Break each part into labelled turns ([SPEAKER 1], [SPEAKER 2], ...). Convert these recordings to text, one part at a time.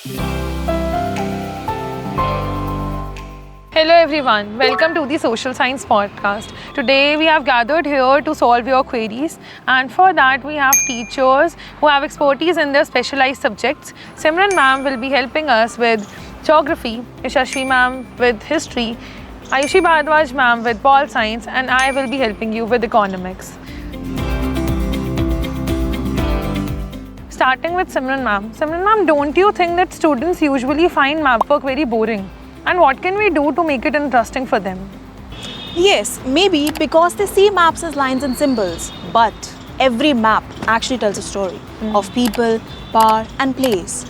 [SPEAKER 1] Hello everyone, welcome to the Social Science Podcast. Today we have gathered here to solve your queries, and for that we have teachers who have expertise in their specialized subjects. Simran ma'am will be helping us with geography, Yashashvi ma'am with history, Ayushi Bhardwaj ma'am with pol science, and I will be helping you with economics. Starting with Simran ma'am. Simran ma'am, don't you think that students usually find map work very boring? And what can we do to make it interesting for them?
[SPEAKER 2] Yes, maybe because they see maps as lines and symbols, but every map actually tells a story of people, power, and place.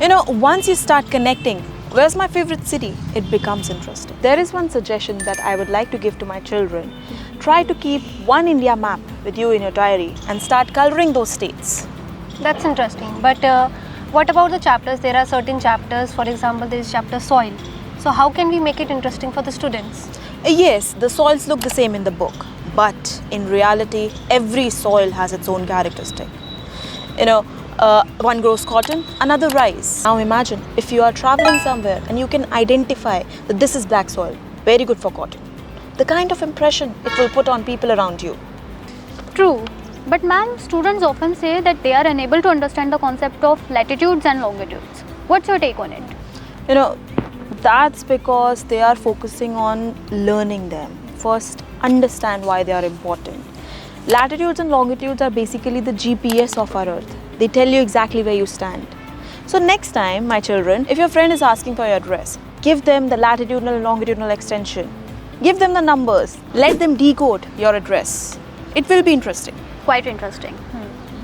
[SPEAKER 2] Once you start connecting, where's my favorite city? It becomes interesting. There is one suggestion that I would like to give to my children. Try to keep one India map with you in your diary and start coloring those states.
[SPEAKER 3] That's interesting. But what about the chapters? There are certain chapters, for example, there is chapter soil. So how can we make it interesting for the students?
[SPEAKER 2] Yes, the soils look the same in the book, but in reality, every soil has its own characteristic. One grows cotton, another rice. Now imagine if you are traveling somewhere and you can identify that this is black soil, very good for cotton. The kind of impression it will put on people around you.
[SPEAKER 4] True. But ma'am, students often say that they are unable to understand the concept of latitudes and longitudes. What's your take on it?
[SPEAKER 2] That's because they are focusing on learning them. First, understand why they are important. Latitudes and longitudes are basically the GPS of our Earth. They tell you exactly where you stand. So next time, my children, if your friend is asking for your address, give them the latitudinal and longitudinal extension. Give them the numbers. Let them decode your address. It will be interesting.
[SPEAKER 4] Quite interesting.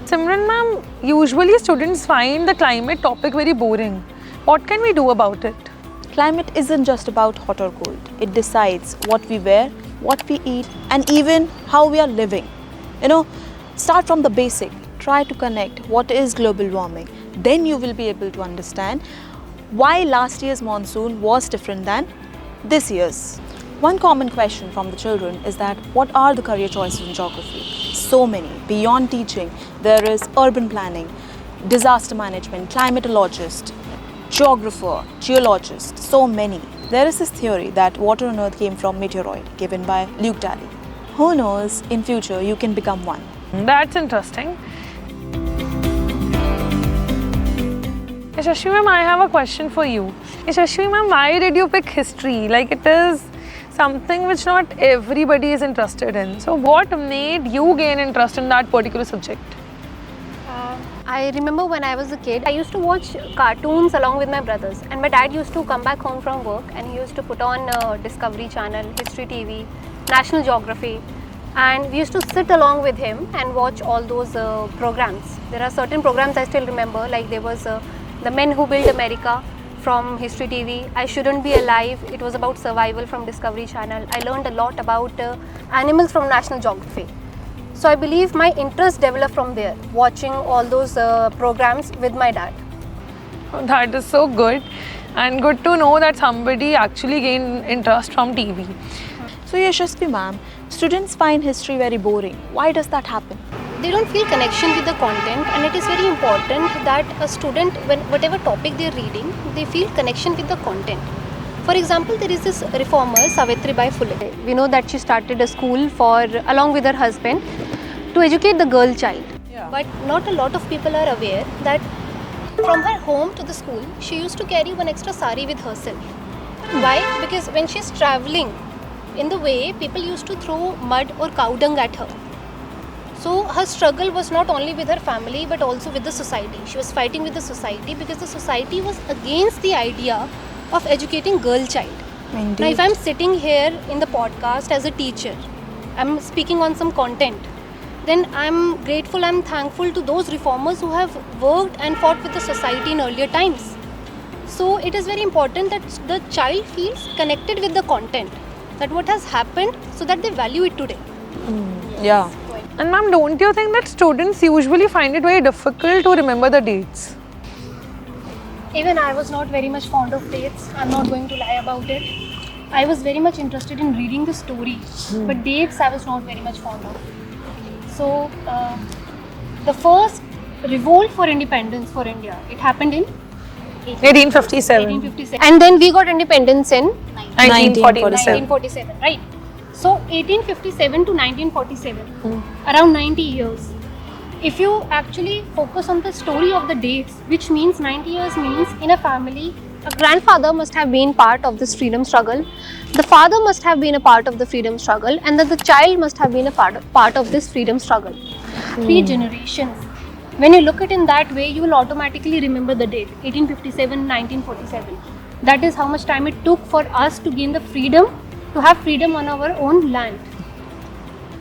[SPEAKER 1] Simran ma'am, usually students find the climate topic very boring. What can we do about it?
[SPEAKER 2] Climate isn't just about hot or cold. It decides what we wear, what we eat, and even how we are living. Start from the basic. Try to connect what is global warming. Then you will be able to understand why last year's monsoon was different than this year's. One common question from the children is that what are the career choices in geography? So many. Beyond teaching, there is urban planning, disaster management, climatologist, geographer, geologist, so many. There is this theory that water on Earth came from meteoroid given by Luke Daly. Who knows, in future you can become one.
[SPEAKER 1] That's interesting. Yashashvi ma'am, I have a question for you. Yashashvi ma'am, why did you pick history? It is something which not everybody is interested in. So what made you gain interest in that particular subject?
[SPEAKER 3] I remember when I was a kid, I used to watch cartoons along with my brothers, and my dad used to come back home from work and he used to put on Discovery Channel, History TV, National Geography, and we used to sit along with him and watch all those programs. There are certain programs I still remember, like there was The Men Who Built America from History TV, I Shouldn't Be Alive, it was about survival from Discovery Channel. I learned a lot about animals from National Geography. So I believe my interest developed from there, watching all those programs with my dad.
[SPEAKER 1] That is so good, and good to know that somebody actually gained interest from TV.
[SPEAKER 2] So Yashasvi ma'am, students find history very boring. Why does that happen?
[SPEAKER 3] They don't feel connection with the content, and it is very important that a student, when whatever topic they are reading, they feel connection with the content. For example, there is this reformer, Savitribai Phule. We know that she started a school along with her husband to educate the girl child.
[SPEAKER 1] Yeah.
[SPEAKER 3] But not a lot of people are aware that from her home to the school, she used to carry one extra sari with herself. Why? Because when she's traveling, in the way, people used to throw mud or cow dung at her. So her struggle was not only with her family but also with the society. She was fighting with the society because the society was against the idea of educating girl child.
[SPEAKER 2] Indeed.
[SPEAKER 3] Now if I'm sitting here in the podcast as a teacher, I'm speaking on some content, then I'm grateful, I'm thankful to those reformers who have worked and fought with the society in earlier times. So it is very important that the child feels connected with the content, that what has happened, so that they value it today.
[SPEAKER 2] Yeah.
[SPEAKER 1] And ma'am, don't you think that students usually find it very difficult to remember the dates?
[SPEAKER 3] Even I was not very much fond of dates. I'm not going to lie about it. I was very much interested in reading the story, but dates I was not very much fond of. So, the first revolt for independence for India, it happened in
[SPEAKER 1] 1857.
[SPEAKER 4] 1857.
[SPEAKER 3] And then we got independence in
[SPEAKER 1] 1947.
[SPEAKER 4] 1947, right? So 1857 to 1947, around 90 years. If you actually focus on the story of the dates, which means 90 years means in a family,
[SPEAKER 3] a grandfather must have been part of this freedom struggle, the father must have been a part of the freedom struggle, and then the child must have been a part of this freedom struggle.
[SPEAKER 4] 3 generations. When you look at it in that way, you will automatically remember the date 1857, 1947. That is how much time it took for us to gain the freedom, to have freedom on our own land.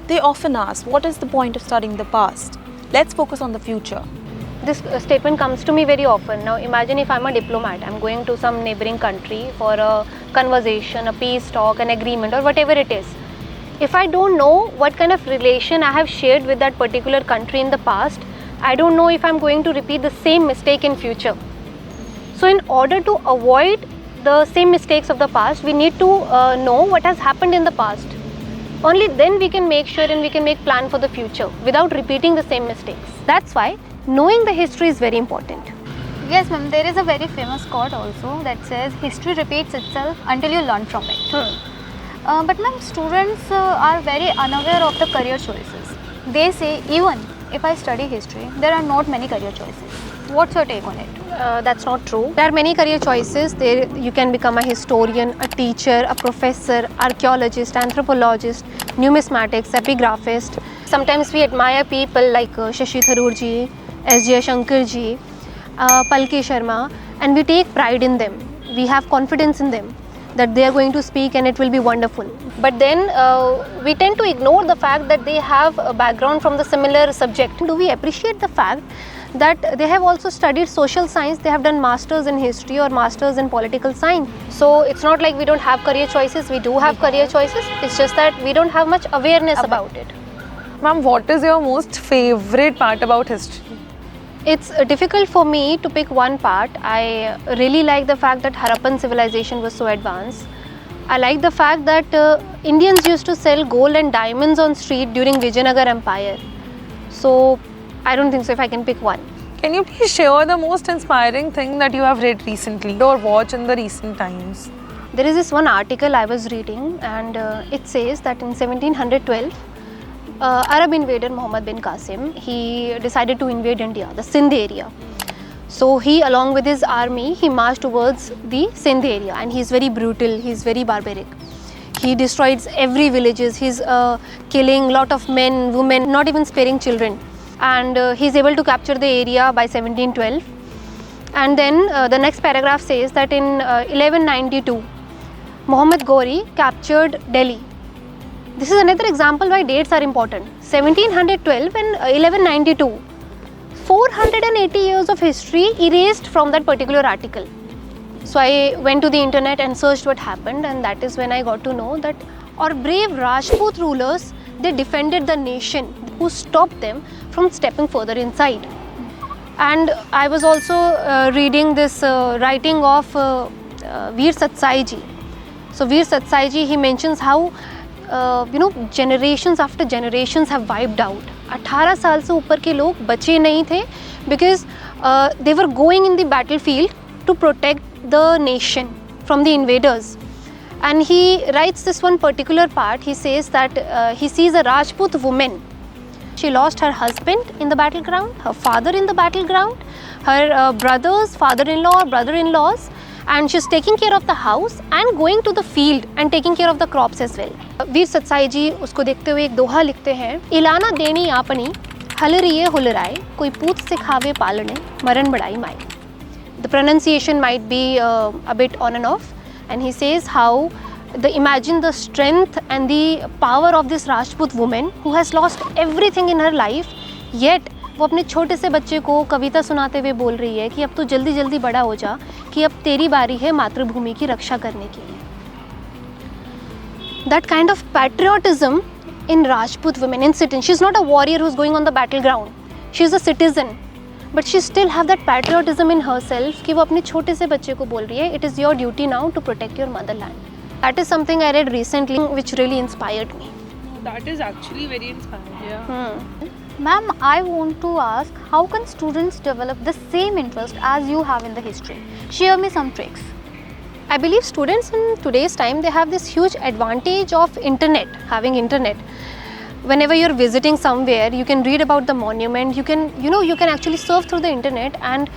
[SPEAKER 2] They often ask, what is the point of studying the past? Let's focus on the future.
[SPEAKER 3] This statement comes to me very often. Now imagine if I'm a diplomat, I'm going to some neighboring country for a conversation, a peace talk, an agreement, or whatever it is. If I don't know what kind of relation I have shared with that particular country in the past, I don't know if I'm going to repeat the same mistake in future. So in order to avoid the same mistakes of the past, we need to know what has happened in the past. Only then we can make sure and we can make plan for the future without repeating the same mistakes. That's why knowing the history is very important.
[SPEAKER 4] Yes, ma'am, there is a very famous quote also that says, history repeats itself until you learn from it. But ma'am, students are very unaware of the career choices. They say, even if I study history, there are not many career choices. What's your take on it?
[SPEAKER 3] That's not true. There are many career choices. There you can become a historian, a teacher, a professor, archaeologist, anthropologist, numismatics, epigraphist. Sometimes we admire people like Shashi Tharoor ji, S.J. Shankar ji, Palki Sharma, and we take pride in them. We have confidence in them that they are going to speak and it will be wonderful. But then we tend to ignore the fact that they have a background from the similar subject. Do we appreciate the fact that they have also studied social science, they have done masters in history or masters in political science. So it's not like we don't have career choices, we do have career choices, it's just that we don't have much awareness about it.
[SPEAKER 1] Ma'am, what is your most favorite part about history?
[SPEAKER 3] It's difficult for me to pick one part. I really like the fact that Harappan civilization was so advanced. I like the fact that Indians used to sell gold and diamonds on street during Vijayanagar Empire. So I don't think so if I can pick one.
[SPEAKER 1] Can you please share the most inspiring thing that you have read recently or watched in the recent times?
[SPEAKER 3] There is this one article I was reading and it says that in 1712, Arab invader Muhammad bin Qasim, he decided to invade India, the Sindh area. So he, along with his army, he marched towards the Sindh area, and he's very brutal, he's very barbaric. He destroys every villages, he's killing lot of men, women, not even sparing children. And he's able to capture the area by 1712. And then the next paragraph says that in 1192, Muhammad Ghori captured Delhi. This is another example why dates are important. 1712 and 1192. 480 years of history erased from that particular article. So I went to the internet and searched what happened, and that is when I got to know that our brave Rajput rulers, they defended the nation who stopped them from stepping further inside. And I was also reading this writing of Veer Satsai ji. So Veer Satsai ji, he mentions how generations after generations have wiped out. 18 साल से ऊपर के लोग बचे नहीं थे because they were going in the battlefield to protect the nation from the invaders. And he writes this one particular part. He says that he sees a Rajput woman. She lost her husband in the battleground, her father in the battleground, her brothers, father-in-law, brother-in-laws, and she's taking care of the house and going to the field and taking care of the crops as well. वीर सत्साई जी उसको देखते हुए एक दोहा लिखते हैं, इलाना देनी आपनी हलरिये हुलराए कोई पूत से खावे पालने मरण बढ़ाई माई. The pronunciation might be a bit on and off, and he says how imagine the strength and the power of this Rajput woman who has lost everything in her life, yet वो अपने छोटे से बच्चे को कविता सुनाते हुए बोल रही है कि अब तो जल्दी जल्दी बड़ा हो जा कि अब तेरी बारी है मातृभूमि की रक्षा करने के लिए. That kind of patriotism in Rajput women, in citizen. She's not a warrior who's going on the battleground. She's a citizen, but she still have that patriotism in herself कि वो अपने छोटे से बच्चे को बोल रही है, it is your duty now to protect your motherland. That is something I read recently which really inspired me.
[SPEAKER 1] That is actually very inspiring. Yeah.
[SPEAKER 4] Ma'am, I want to ask, how can students develop the same interest as you have in the history? Share me some tricks.
[SPEAKER 3] I believe students in today's time, they have this huge advantage of internet, having internet. Whenever you're visiting somewhere, you can read about the monument, you can actually surf through the internet and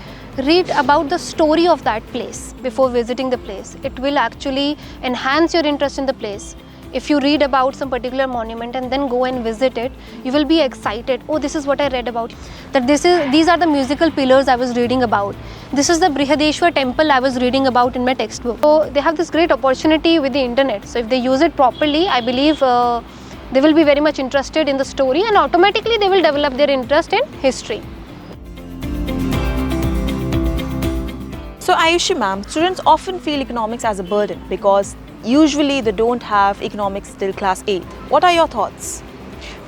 [SPEAKER 3] read about the story of that place before visiting the place. It will actually enhance your interest in the place. If you read about some particular monument and then go and visit it, you will be excited. Oh, this is what I read about. That these are the musical pillars I was reading about. This is the Brihadeshwar temple I was reading about in my textbook. So they have this great opportunity with the internet. So if they use it properly, I believe they will be very much interested in the story, and automatically they will develop their interest in history.
[SPEAKER 2] So Ayushi ma'am, students often feel economics as a burden because usually they don't have economics till class 8. What are your thoughts?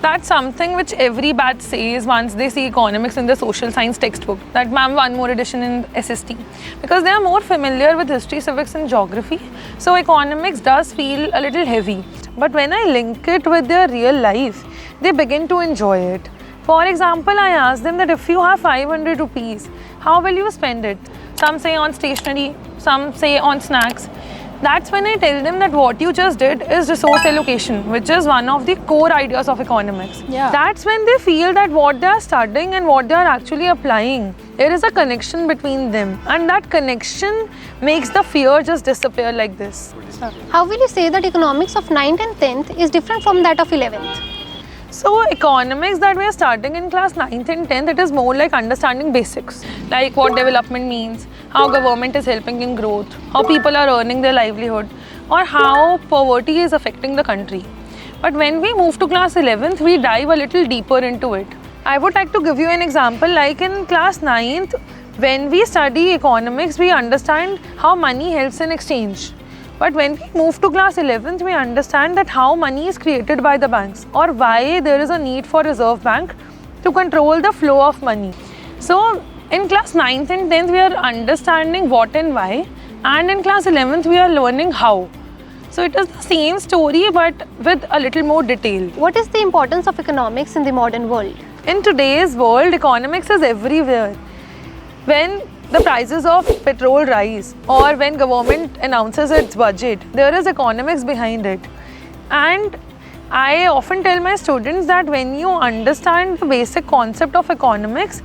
[SPEAKER 1] That's something which every batch says once they see economics in the social science textbook, that ma'am, one more edition in SST, because they are more familiar with history, civics and geography. So economics does feel a little heavy. But when I link it with their real life, they begin to enjoy it. For example, I ask them that if you have 500 rupees, how will you spend it? Some say on stationery, some say on snacks. That's when I tell them that what you just did is resource allocation, which is one of the core ideas of economics.
[SPEAKER 2] Yeah.
[SPEAKER 1] That's when they feel that what they are studying and what they are actually applying, there is a connection between them, and that connection makes the fear just disappear like this.
[SPEAKER 3] How will you say that economics of 9th and 10th is different from that of 11th?
[SPEAKER 1] So economics that we are starting in class 9th and 10th, it is more like understanding basics, like what development means, how government is helping in growth, how people are earning their livelihood, or how poverty is affecting the country. But when we move to class 11th, we dive a little deeper into it. I would like to give you an example, like in class 9th, when we study economics, we understand how money helps in exchange. But when we move to class 11th, we understand that how money is created by the banks, or why there is a need for Reserve Bank to control the flow of money. So in class 9th and 10th, we are understanding what and why, and in class 11th, we are learning how. So it is the same story but with a little more detail.
[SPEAKER 3] What is the importance of economics in the modern world?
[SPEAKER 1] In today's world, economics is everywhere. When the prices of petrol rise, or when government announces its budget, there is economics behind it. And I often tell my students that when you understand the basic concept of economics,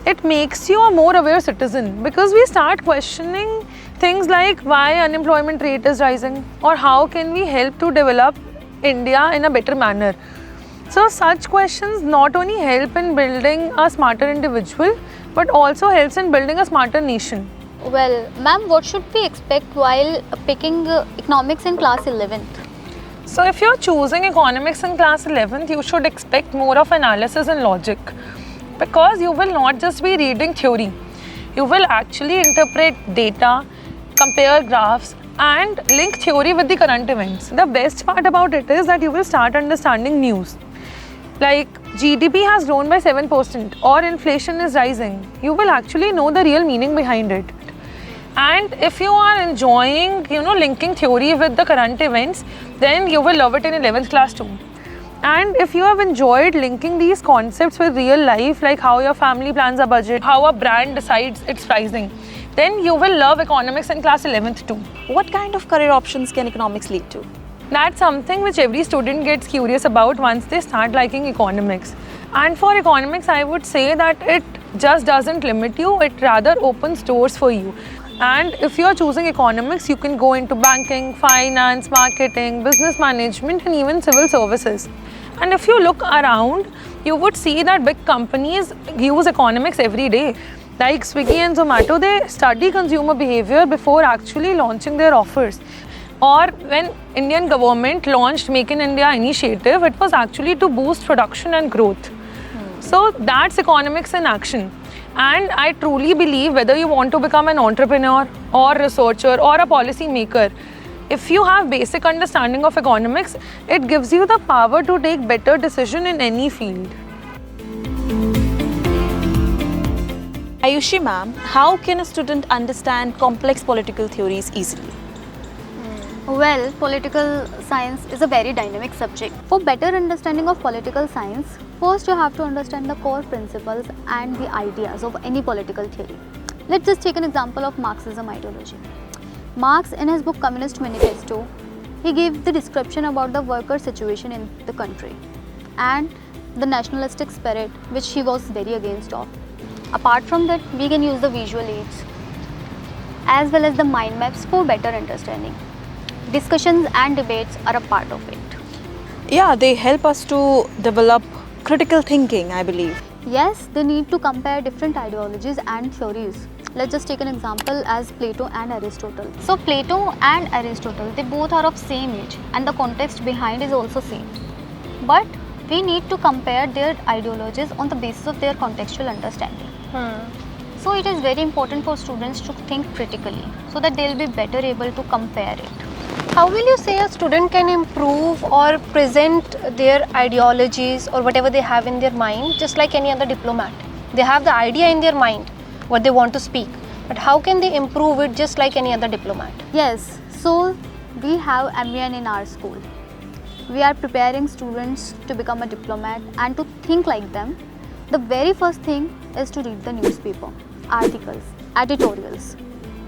[SPEAKER 1] it makes you a more aware citizen, because we start questioning things like why unemployment rate is rising, or how can we help to develop India in a better manner. So such questions not only help in building a smarter individual, but also helps in building a smarter nation.
[SPEAKER 4] Well, ma'am, what should we expect while picking economics in class 11th?
[SPEAKER 1] So if you're choosing economics in class 11th, you should expect more of analysis and logic, because you will not just be reading theory. You will actually interpret data, compare graphs, and link theory with the current events. The best part about it is that you will start understanding news. Like GDP has grown by 7% or inflation is rising. You will actually know the real meaning behind it. And if you are enjoying, linking theory with the current events, then you will love it in 11th class too. And if you have enjoyed linking these concepts with real life, like how your family plans a budget, how a brand decides its pricing, then you will love economics in class 11th too.
[SPEAKER 2] What kind of career options can economics lead to?
[SPEAKER 1] That's something which every student gets curious about once they start liking economics. And for economics, I would say that it just doesn't limit you, it rather opens doors for you. And if you are choosing economics, you can go into banking, finance, marketing, business management, and even civil services. And if you look around, you would see that big companies use economics every day. Like Swiggy and Zomato, they study consumer behavior before actually launching their offers. Or when Indian government launched Make in India initiative, it was actually to boost production and growth. So that's economics in action. And I truly believe whether you want to become an entrepreneur or researcher or a policy maker, if you have basic understanding of economics, it gives you the power to take better decisions in any field.
[SPEAKER 2] Ayushi ma'am, how can a student understand complex political theories easily?
[SPEAKER 4] Well, political science is a very dynamic subject. For better understanding of political science, First, you have to understand the core principles and the ideas of any political theory. Let's just take an example of Marxism ideology. Marx, in his book Communist Manifesto, he gave the description about the worker situation in the country and the nationalistic spirit which he was very against of. Apart from that, we can use the visual aids as well as the mind maps for better understanding. Discussions and debates are a part of it.
[SPEAKER 2] Yeah, they help us to develop critical thinking, I believe.
[SPEAKER 4] Yes, they need to compare different ideologies and theories. Let's just take an example as Plato and Aristotle. So Plato and Aristotle, they both are of same age and the context behind is also same. But we need to compare their ideologies on the basis of their contextual understanding. So it is very important for students to think critically so that they will be better able to compare it.
[SPEAKER 3] How will you say a student can improve or present their ideologies or whatever they have in their mind just like any other diplomat? They have the idea in their mind, what they want to speak, but how can they improve it just like any other diplomat?
[SPEAKER 4] Yes, so we have MEN in our school. We are preparing students to become a diplomat and to think like them. The very first thing is to read the newspaper, articles, editorials.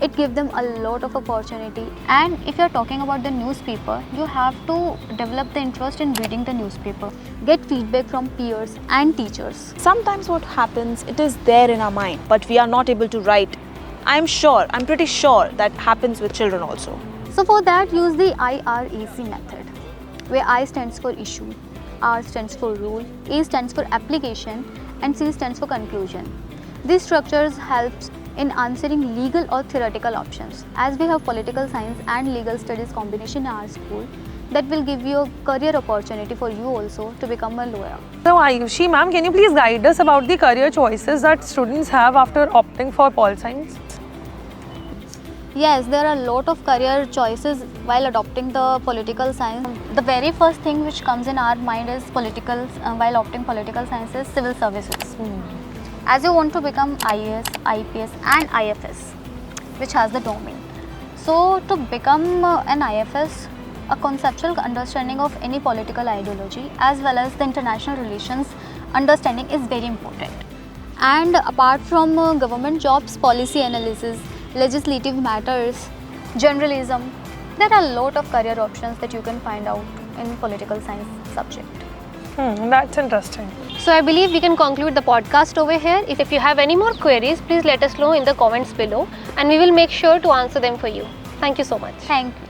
[SPEAKER 4] It gives them a lot of opportunity, and if you are talking about the newspaper, you have to develop the interest in reading the newspaper. Get feedback from peers and teachers.
[SPEAKER 2] Sometimes what happens, it is there in our mind, but we are not able to write. I'm pretty sure that happens with children also.
[SPEAKER 4] So for that, use the IRAC method, where I stands for issue, R stands for rule, A stands for application, and C stands for conclusion. These structures helps in answering legal or theoretical options. As we have political science and legal studies combination in our school, that will give you a career opportunity for you also to become a lawyer.
[SPEAKER 1] So Ayushi ma'am, can you please guide us about the career choices that students have after opting for pol science?
[SPEAKER 4] Yes, there are a lot of career choices while adopting the political science. The very first thing which comes in our mind is while opting political science is civil services. As you want to become IAS, IPS and IFS, which has the domain. So to become an IFS, a conceptual understanding of any political ideology as well as the international relations understanding is very important. And apart from government jobs, policy analysis, legislative matters, journalism, there are a lot of career options that you can find out in political science subject.
[SPEAKER 1] That's interesting.
[SPEAKER 3] So I believe we can conclude the podcast over here. If you have any more queries, please let us know in the comments below and we will make sure to answer them for you. Thank you so much.
[SPEAKER 4] Thank you.